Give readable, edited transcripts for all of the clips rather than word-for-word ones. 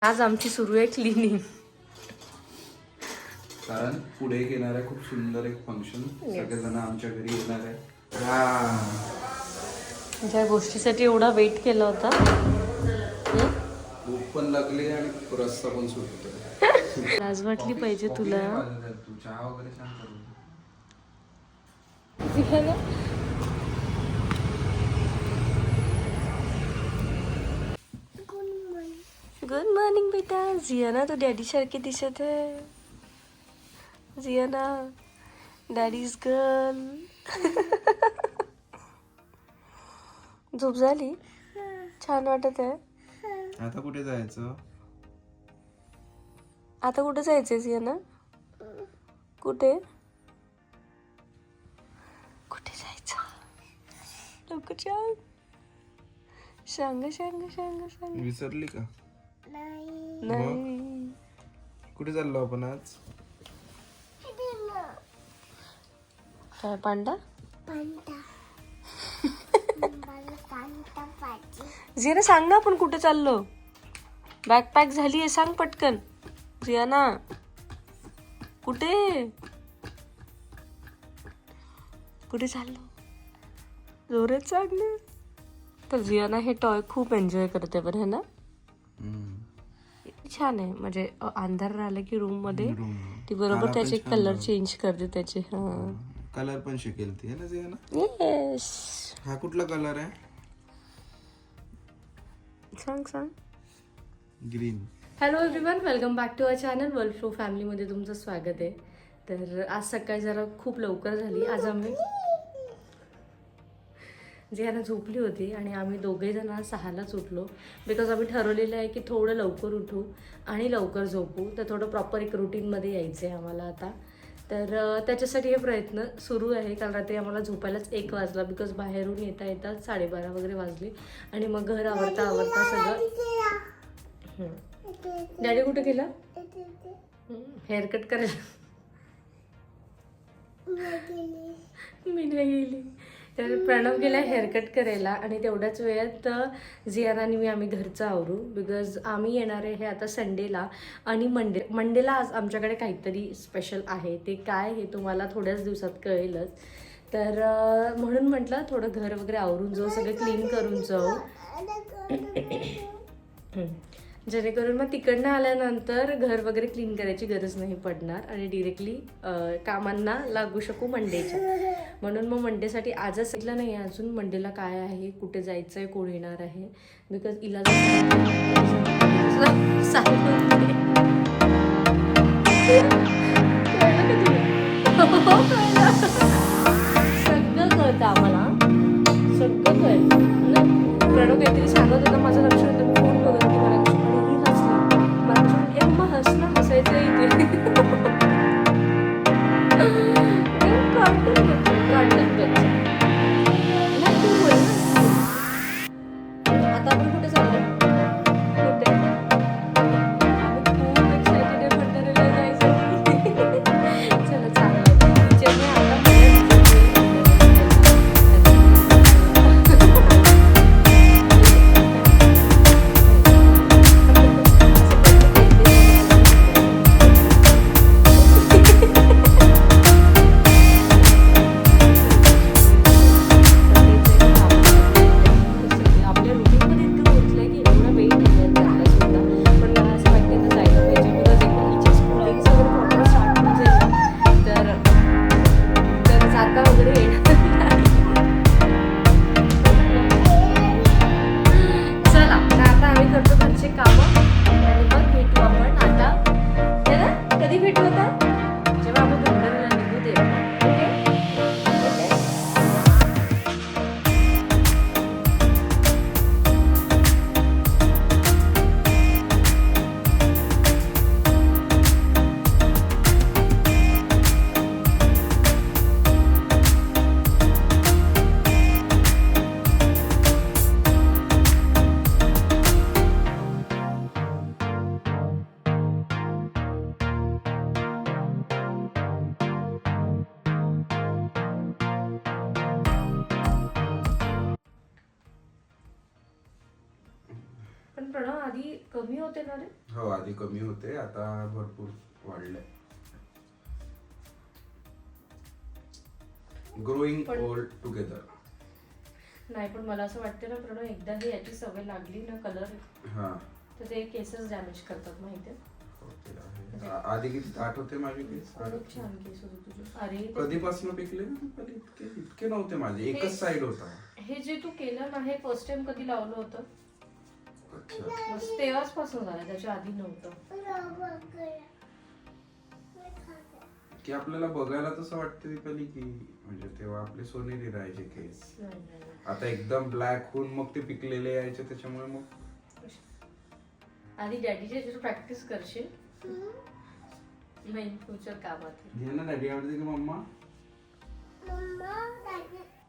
आज आमची सुरू आहे क्लिनिंग. कारण पुढे येणार आहे खूप सुंदर एक फंक्शन. सगळेजण आमच्या घरी येणार आहे. ज्या गोष्टीसाठी एवढा वेट केला होता. भूक पण लागली आणि रस्ता पण सुटतो. लाज वाटली पाहिजे तुला. तू चहा वगैरे छान करून. गुड मॉर्निंग बेटा. जियाना तो डॅडी सारखी दिसत आहे. Ziana daddy's girl. झोप झाली. छान वाटत आहे. आता कुठे जायचं? आता कुठे जायचंय जियाना? कुठे कुठे जायचं? लवकर सांग. सांग सांग सांग सांग. विसरली का? नाही. कुठे चाललो आपण आज? काय पांडा? जियाना सांग ना, आपण कुठे चाललो? बॅग पॅक झाली आहे, सांग पटकन. जियाना कुठे कुठे चाललो? जोरात सांग ना. तर जियाना हे टॉय खूप एन्जॉय करते बरं, है ना? छान आहे. म्हणजे अंधार राहिला की रूम मध्ये ती बरोबर त्याचे कलर चेंज करते त्याचे. हा, कलर पण शिकेल ती, है ना जियाना? येस. हा कुठला कलर आहे? सांग सांग. Green. Hello everyone, welcome back to our channel world flow फॅमिलीमध्ये तुमचं स्वागत आहे. तर आज सकाळी जरा खूप लवकर झाली. आज आम्ही जियाना झोपली होती आणि आम्ही दोघे जण 6लाच उठलो. बिकॉज आम्ही ठरवलेलं आहे की थोडं लवकर उठू आणि लवकर झोपू. तर थोडं प्रॉपर एक रुटीनमध्ये यायचं आहे आम्हाला आता. तर त्याच्यासाठी हे प्रयत्न सुरू आहे. काल रात्री आम्हाला झोपायलाच 1 वाजला. बिकॉज बाहेरून येता येता 12:30 वगैरे वाजले आणि मग घर आवरता आवरता सगळं. डॅडी कुठे गेला? हेअरकट करायला. मी नाही गेली. तर प्रणव गेला हेअरकट करायला आणि तेवढ्याच वेळात जियाना आणि आम्ही घरचं आवरू. बिकॉज आम्ही येणार आहे हे आता संडेला आणि मंडेला आज आमच्याकडे काहीतरी स्पेशल आहे. ते काय हे तुम्हाला थोड्याच दिवसात कळेलच. तर म्हणून म्हटलं थोडं घर वगैरे आवरून जाऊ, सगळं क्लीन करून जाऊ, जेणेकरून मग तिकडनं आल्यानंतर घर वगैरे क्लीन करायची गरज नाही पडणार आणि डिरेक्टली कामांना लागू शकू मंडेच्या. म्हणून मग मंडेसाठी आजच सांगितलं नाही अजून मंडेला काय आहे, कुठे जायचं आहे, कोण येणार आहे. बिकॉज इला सगळं कळतं आम्हाला, सगळं कळतं. प्रणव काहीतरी सांगत होता, माझं लक्ष होतं. मी फोन बघत होती मला ही हसली. मला मग हसणं हसायचं इथे. आता आपण कुठे चाललो? कुठे? प्रणव आधी कमी होते ना रे? हो आधी कमी होते, आता भरपूर वाढले. Growing old together. नाही पण मला असं वाटतं ना प्रणव, एकदा ही याची सवय लागली ना कलर, हा तर ते केसच डॅमेज करतात माहितीये. आधी किती दाट होते माझे केस. खूप छान केस होते तुझे. अरे कधीपासून पिकले पण इतके नव्हते माझे, एकच साइड होता. हे जे तू केलं ना, हे फर्स्ट टाइम कधी लावलं होतं? अच्छा. बस तेव्हाच पासून झालं, त्याच्या आधी नव्हतं. की आपल्याला बघायला तसं वाटतं दीपाली की म्हणजे तेव्हा आपले सोनेरी राहायचे केस, आता एकदम ब्लॅक होऊन मग ते पिकलेले यायचे, त्याच्यामुळे मग आधी डॅडीच्या ह्याच्यावर प्रॅक्टिस करशील, मेन फ्युचर कामात. घे ना डॅडी आवडते की मम्मा.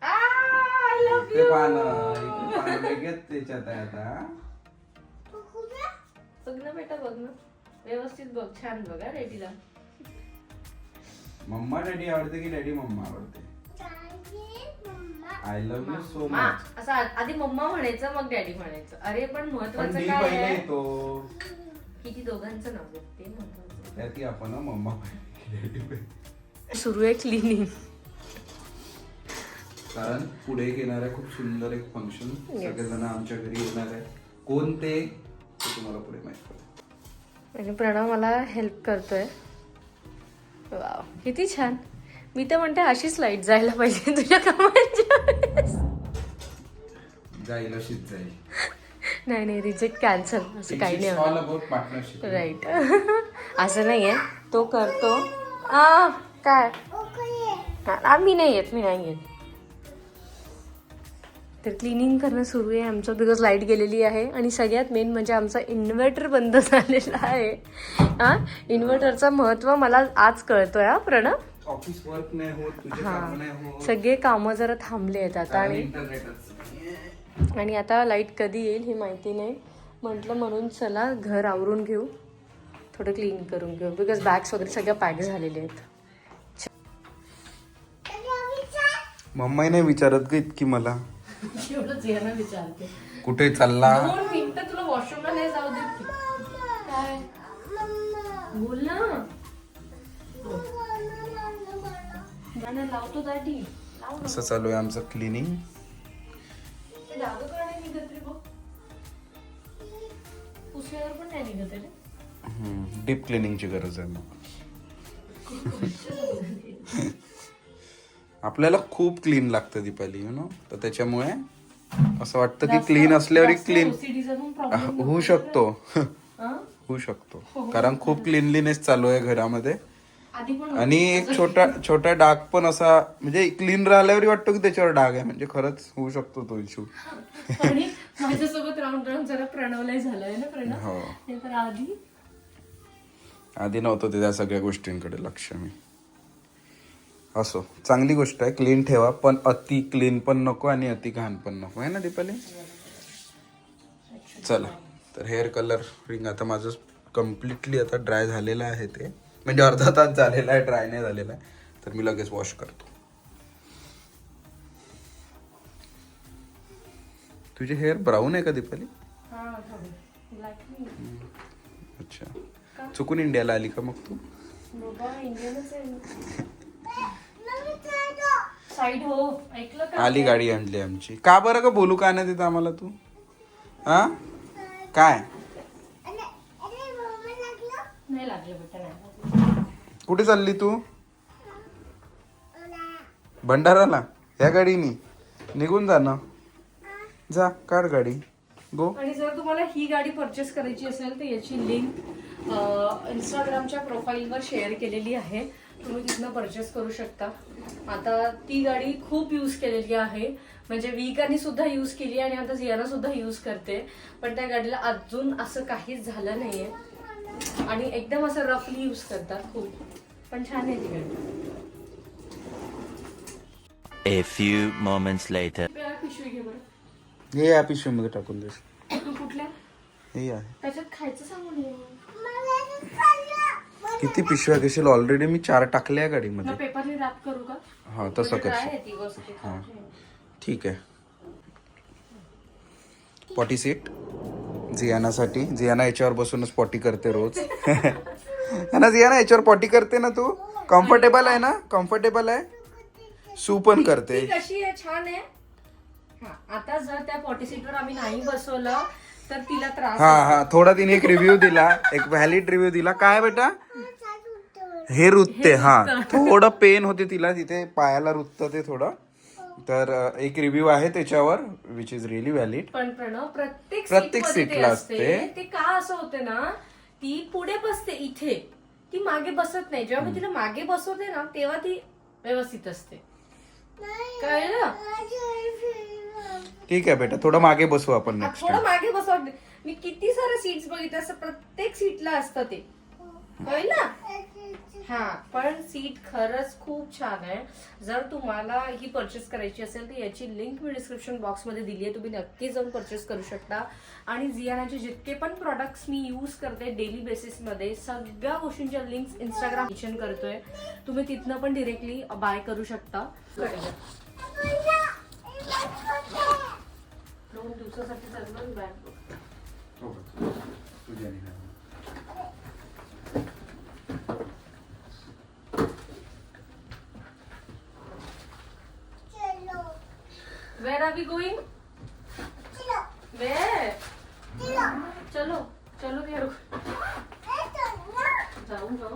आय लव्ह ते पानं लगेच त्याच्यात आहे आता. बघ ना बेटा, बघ ना व्यवस्थित बघ, छान बघा रेडीला. मम्मा डॅडी आवडते की डॅडी मम्मा आवडते. आय लव्ह यू सो मा मच. असं आधी मम्मा म्हणायचं मग डॅडी म्हणायचं. अरे पण पण महत्वाचं डी काय पहिले आहे येतो किती दोघांचं नाव आहे ते महत्वाचं. त्यात आपण मम्मा डॅडी. सुरू आहे क्लिनिंग, कारण पुढे एक येणार आहे खूप सुंदर एक फंक्शन. सगळेजण आमच्या घरी येणार आहे. कोण ते तुम्हाला पुढे माहित पडेल. आणि प्रणव मला हेल्प करतोय. वाव किती छान. मी तर म्हणते अशीच लाईट जायला पाहिजे तुझ्या कामाच्या वेळेस. जाईल अशीच जाईल. नाही नाही, रिजेक्ट कॅन्सल असं काही नाही ऑल अबाउट पार्टनरशिप. राईट. असं नाहीये, तो करतो. काय मी नाही येत, मी नाही येत. तर क्लिनिंग करणं सुरू आहे आमचं, बिकॉज लाईट गेलेली आहे. आणि सगळ्यात मेन म्हणजे आमचा इन्व्हर्टर बंद झालेला आहे. इन्व्हर्टरचं महत्व मला आज कळतोय. प्रणव, ऑफिस वर्क नाही होत, तुझे काम नाही होत, सगळे कामं जरा थांबले आहेत आता. आणि आता लाईट कधी येईल हे माहिती नाही. म्हटलं म्हणून चला घर आवरून घेऊ, थोडं क्लीन करून घेऊ, बिकॉज बॅग्स वगैरे सगळ्या पॅक झालेले आहेत. मम्मा नाही विचारत ग इतकी मला. एवढंच यायला विचारते, कुठे चालला. 2 मिनिटं तुला वॉशरूमला नाही जाऊ देत. काय बोल ना. गाणं लावतो दाढी लाव. असं चालू आहे आमचं क्लिनिंग. ते दादू का नाही निघत रे बघ, पुसल्यावर पण नाही निघत रे. डीप क्लिनिंगची गरज आहे मग. आपल्याला खूप क्लीन लागतं दीपाली, यु नो. तर त्याच्यामुळे असं वाटतं की क्लीन असल्यावर क्लीन होऊ शकतो. होऊ शकतो कारण खूप क्लीनलीनेस चालू आहे घरामध्ये. आणि एक छोटा डाग पण असा म्हणजे क्लीन राहिल्यावर वाटतो की त्याच्यावर डाग आहे, म्हणजे खरंच होऊ शकतो तो इश्यू. आणि माझ्यासोबत राऊंड राऊंड जरा प्रणवलंय झालंय ना प्रणव. हो, ते तर आधी नव्हतं ते त्या सगळ्या गोष्टींकडे लक्ष. मी असो, चांगली गोष्ट आहे, क्लीन ठेवा, पण अति क्लीन पण नको आणि अति घाण पण नको, आहे ना दीपाली. चला, तर हेअर कलर रिंग आता माझं कम्प्लिटली आता ड्राय झालेलं आहे. ते म्हणजे अर्धा तास झालेला आहे, ड्राय नाही झालेला आहे. तर मी लगेच वॉश करतो. तुझे हेअर ब्राऊन आहे का दीपाली. अच्छा, चुकून इंडियाला आली का मग तू. साईड हो, ऐकलं का. आली गाडी आणली आमची. का बरं का बोलू का नाही तिथं आम्हाला तू. हा काय नाही लागलं बेटा, नाही. कुठे चालली तू. भंडाराला या गाडीनी निघून जा ना. जा, काढ गाडी, गो. आणि जर तुम्हाला ही गाडी परचेस करायची असेल तर याची लिंक इंस्टाग्रामच्या प्रोफाईलवर शेअर केलेली आहे, तुम्ही तिथनं परचेस करू शकता. आता ती गाडी खूप यूज केलेली आहे, म्हणजे विकाने सुद्धा यूज केली आणि आता जियाना सुद्धा यूज करते. पण त्या गाडीला अजून असं काहीच झालं नाहीये आणि एकदम असं रफली यूज करतात खूप. पण छान आहे ती गाडी. A few moments later. पिशवी घे बरं. हे या पिशवीमध्ये टाकून दे. कुठल्या. हे आहे. त्याच्यात खायचं सांगून ये. किती पिशव्या घेशील. ऑलरेडी मी 4 टाकल्या गाडीमध्ये. पेपरने रॅप करू का. हा तसं कर. हा ठीक आहे. 40 सीट जियानासाठी. जियाना याच्यावर बसूनच पॉटी करते रोज. है ना जियाना, याच्यावर पॉटी करते ना तू? कम्फर्टेबल आहे ना? कम्फर्टेबल आहे. सू पण करते. ती कशी आहे? छान आहे. हा, आता जर त्या पॉटी सीटवर आम्ही नाही बसवलं तर तिला त्रास. हा, थोडा तिने एक रिव्ह्यू दिला, एक व्हॅलिड रिव्ह्यू दिला. काय बेटा? हे रुतते. हा, थोडं पेन होते तिला तिथे पायाला रुततं ते थोडं. तर एक रिव्ह्यू आहे त्याच्यावर विच इज रिअली व्हॅलिड. पण प्रणव प्रत्येक सीटला असते. ते का असं होते ना, ती पुढे बसते इथे, ती मागे बसत नाही. जेव्हा मी तिला मागे बसवते ना तेव्हा ती व्यवस्थित असते. कळलं? ठीक आहे बेटा, थोडं मागे बसू आपण नेक्स्ट थोडं मागे बसवते. मी किती सारे सीट्स बघितले, असं प्रत्येक सीटला असतं ते. कळलं? हा, पण सीट खरंच खूप छान आहे. जर तुम्हाला ही परचेस करायची असेल तर याची लिंक मी डिस्क्रिप्शन बॉक्समध्ये दिली आहे. तुम्ही नक्की जाऊन परचेस करू शकता. आणि जियानाचे जितके पण प्रोडक्ट्स मी यूज करते डेली बेसिसमध्ये, सगळ्या गोष्टींच्या लिंक्स इंस्टाग्राम मेन्शन करतोय. तुम्ही तिथनं पण डिरेक्टली बाय करू शकता. 2 दिवसासाठी सगळं bag. Where are we going? Where? चलो चलो यार, जाऊ ना.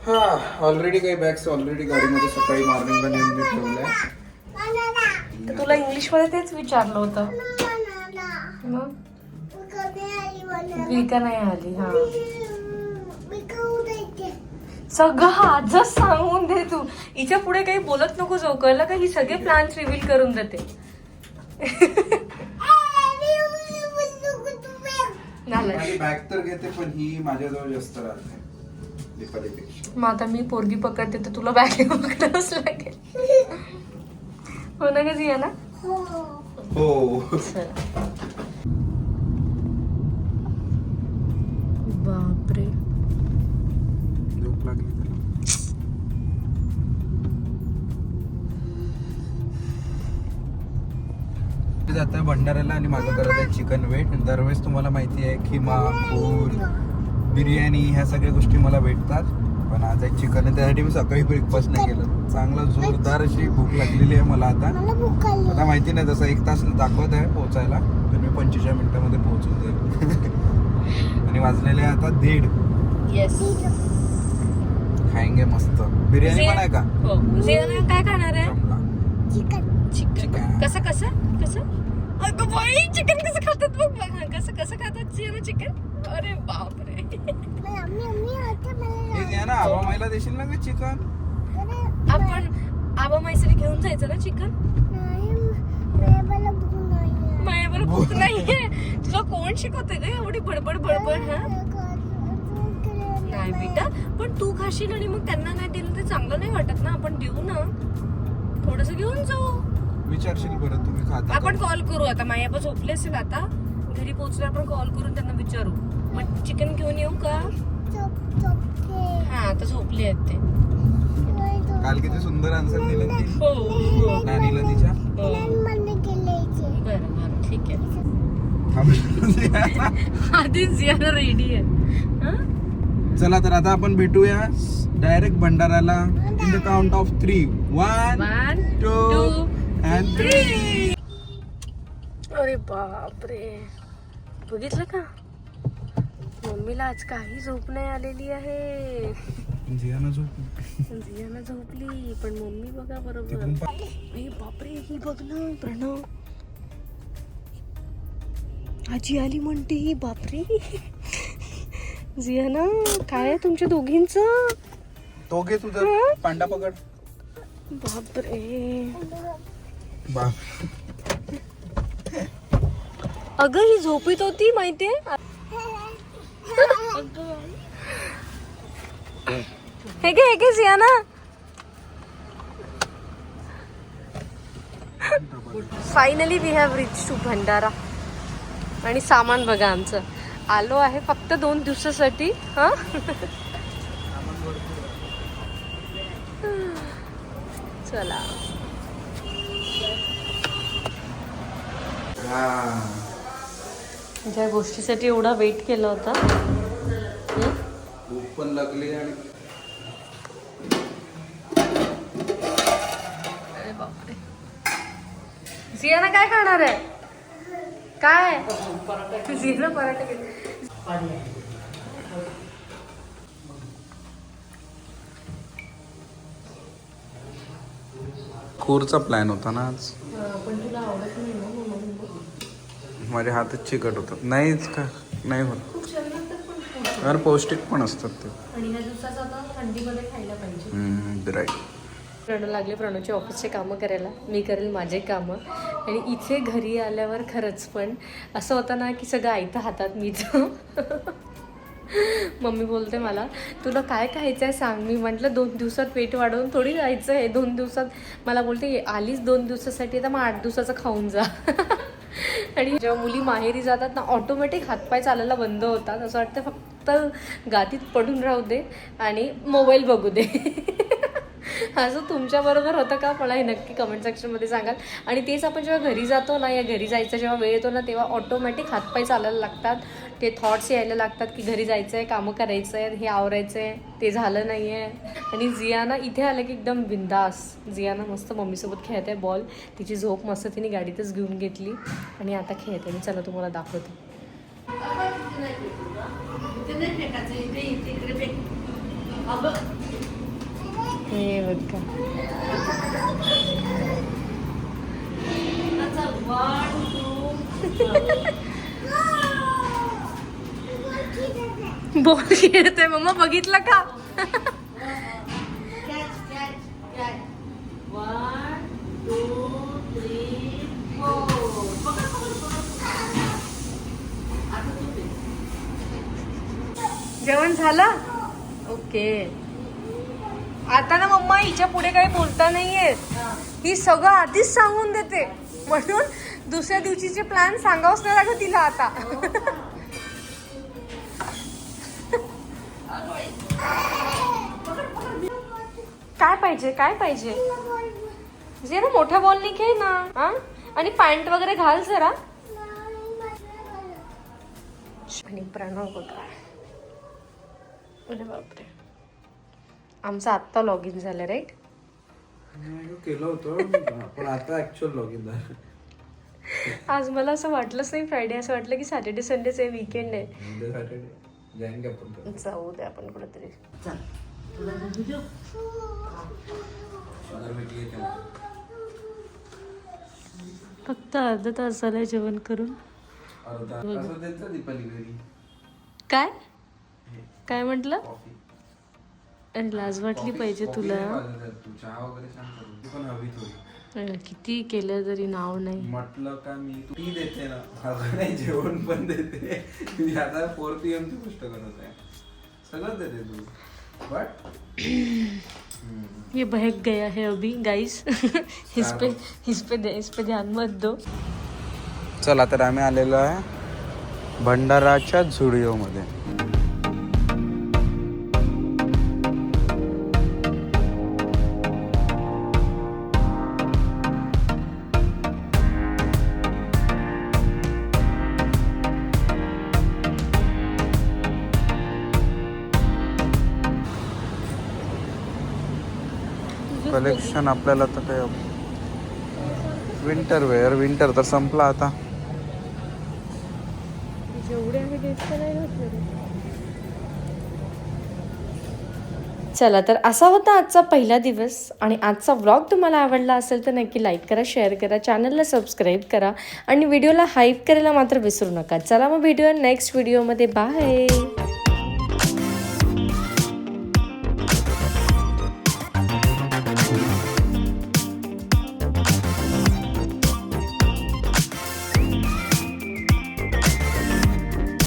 हा, ऑलरेडी काही बॅग्स ऑलरेडी गाडीमध्ये सकाळी मॉर्निंगला नेऊन मी ठेवलंय. तर तुला इंग्लिश मध्ये तेच विचारलं होतं. मग विका नाही आली. हा, सगळं आजच सांगून दे तू. हिच्या पुढे काही बोलत नको जाऊ, कळलं का? ही सगळे प्लॅन्स रिव्हील करून देते. माझी बॅग तर घेते पण ही माझ्याजवळ जास्त राहते दीपालीपेक्षा. मग आता मी पोरगी पकडते तर तुला बॅग पकडावंच लागेल. हो ना ग जिया ना? हो. बापरे, झोप लागली त्याला. जातोय भंडाऱ्याला आणि माझं करत आहे चिकन वेट. दरवेळेस तुम्हाला माहिती आहे खिमा, फूल, बिर्याणी ह्या सगळ्या गोष्टी मला भेटतात. पण आज एक चिकन आहे, त्यासाठी मी सकाळी ब्रेकफास्ट नाही केलं. चांगला जोरदार अशी भूक लागलेली आहे मला आता. आता माहिती नाही, तसं 1 तास दाखवत आहे पोहोचायला, तर मी 25 मिनिटामध्ये पोहोचून जाईल. आणि वाजलेले आहे आता 1:30. येस, खाएंगे मस्त. बिर्याणी पण आहे का? हो. जियाना काय खाणार आहे? चिकन. कसं कसं कसं? अगं बाई, चिकन कसं खातात बघ बघ. कसं कसं खातात जियाना चिकन? अरे बापरे. ना आबा माईला देशील ना ग चिकन? आपण आबा माईसाठी घेऊन जायचं ना चिकन? मायावर भूक नाहीये. तुला कोण शिकवते ग एवढी बडबड बडबड? हा, नाही बेटा, पण तू खाशील आणि मग त्यांना नाही दिलं ते चांगलं नाही वाटत ना. आपण देऊ ना, थोडस घेऊन जाऊ. विचारशील बरं तुम्ही खाता? आपण कॉल करू आता. मायाबा झोपले असेल, आता घरी पोहोचले आपण कॉल करून त्यांना विचारू. मग चिकन घेऊन येऊ का? हा, आता झोपले आहेत ते. काल किती सुंदर आन्सर दिलं ती हो, नानीला तिच्या. बरं बरं, ठीक आहे. आधीच जियाना रेडी आहे. चला तर आता आपण भेटूया डायरेक्ट भंडाराला. In the count of 3. 1 2 and 3. अरे बापरे, बघितलं का? मम्मीला आज काही झोप नाही आलेली आहे. जियाना झोपली. जियाना झोपली, पण मम्मी बघा बरोबर. अरे बापरे, ही बघ ना प्रणव, आजी आली म्हणते. बापरे जियाना, काय आहे तुमच्या दोघींचं? तो घे तुझा पांडा पकड. बापरे, बाप. अगं ही झोपीत होती माहितीये. हे घे जियाना. Finally we have reach to Bhandara. आणि सामान बघा आमचं. आलो आहे फक्त 2 दिवसासाठी. हा, चला. ज्या गोष्टीसाठी एवढा वेट केला होता. भूक पण लागली आणि अरे बापरे. जियाना काय खाणार आहे? काय जियाना पराठा खूरचा प्लॅन होता ना आज. पण तुला आवडत नाही ना म्हणून. माझ्या हातच चिकट होतं. नाहीच का नाही होत. खूप छान लागतात पण अरे पौष्टिक पण असतात ते. आणि ह्या दिवसाचं आता थंडीमध्ये खायला पाहिजे. राईट. प्रणव लागले प्रणवचे ऑफिसचे कामं करायला, मी करेल माझे कामं. आणि इथे घरी आल्यावर खरंच पण असं होतं ना की सगळं आयतं हातात मीच. मम्मी बोलते मला तुला काय खायचं आहे सांग. मी म्हटलं 2 दिवसात पेट वाढवून थोडी जायचं आहे 2 दिवसात. मला बोलते आलीच 2 दिवसासाठी तर मग 8 दिवसाचं खाऊन जा. आणि जेव्हा मुली माहेरी जातात ना ऑटोमॅटिक हातपाय चालायला बंद होतात. असं वाटतं फक्त गादीत पडून राहू दे आणि मोबाईल बघू दे. असं तुमच्याबरोबर होतं का मला हे नक्की कमेंट सेक्शनमध्ये सांगाल. आणि तेच आपण जेव्हा घरी जातो ना या घरी जायचं जेव्हा वेळ येतो ना तेव्हा ऑटोमॅटिक हातपाय चालायला लागतात. ते थॉट्स यायला लागतात की घरी जायचं आहे, कामं करायचं आहे, हे आवरायचं आहे, ते झालं नाही आहे. आणि जियाना इथे आलं की एकदम बिंदास. जियाना मस्त मम्मीसोबत खेळत आहे बॉल. तिची झोप मस्त तिने गाडीतच घेऊन घेतली आणि आता खेळते. मी चला तुम्हाला दाखवते. हे बघा बॉल खेळते मम्मा बघितलं का. जेवण झालं. ओके. आता ना मम्मा हिच्या पुढे काही बोलता नाहीये. ही सगळं आधीच सांगून देते म्हणून दुसऱ्या दिवशीचे प्लॅन सांगावंच नाही लागत तिला आता. काय पाहिजे काय पाहिजे जे ना मोठ्या बॉलनी खेळ ना. आणि पॅन्ट वगैरे घाल जरा. आणि प्रणव बघा. अरे बापरे. आमचा आत्ता लॉग इन झालं राईट. केलं होतं पण आता ऍक्च्युअल लॉग इन झालं. आज मला असं वाटलंच नाही फ्रायडे. असं वाटलं की सॅटर्डे संडेच आहे, वीकेंड आहे. जाऊ दे आपण कुठेतरी. फक्त अर्धा तास झालंय जेवण करून. काय काय म्हटलं. अरे लाज वाटली पाहिजे तुला. किती केलं तरी नाव नाही. म्हटलं का मी टी देते ना नाही जेवण पण देते. मी आता 4 PM ची गोष्ट करत आहे. सगळं देते तू. बट ये बहक गया है अभी गाइस. इस पे ध्यान मत दो. चला तर आम्ही आलेलो आहे भंडाराच्या झुडिओ मध्ये. कलेक्शन आपल्याला तर काय विंटर वेअर. विंटर तर संपला आता. चला तर असा होता आजचा पहिला दिवस. आणि आजचा व्लॉग तुम्हाला आवडला असेल तर नक्की लाईक करा, शेअर करा, चॅनलला सबस्क्राईब करा आणि व्हिडिओला हाईप करायला मात्र विसरू नका. चला मग भेटूया नेक्स्ट व्हिडिओमध्ये. बाय.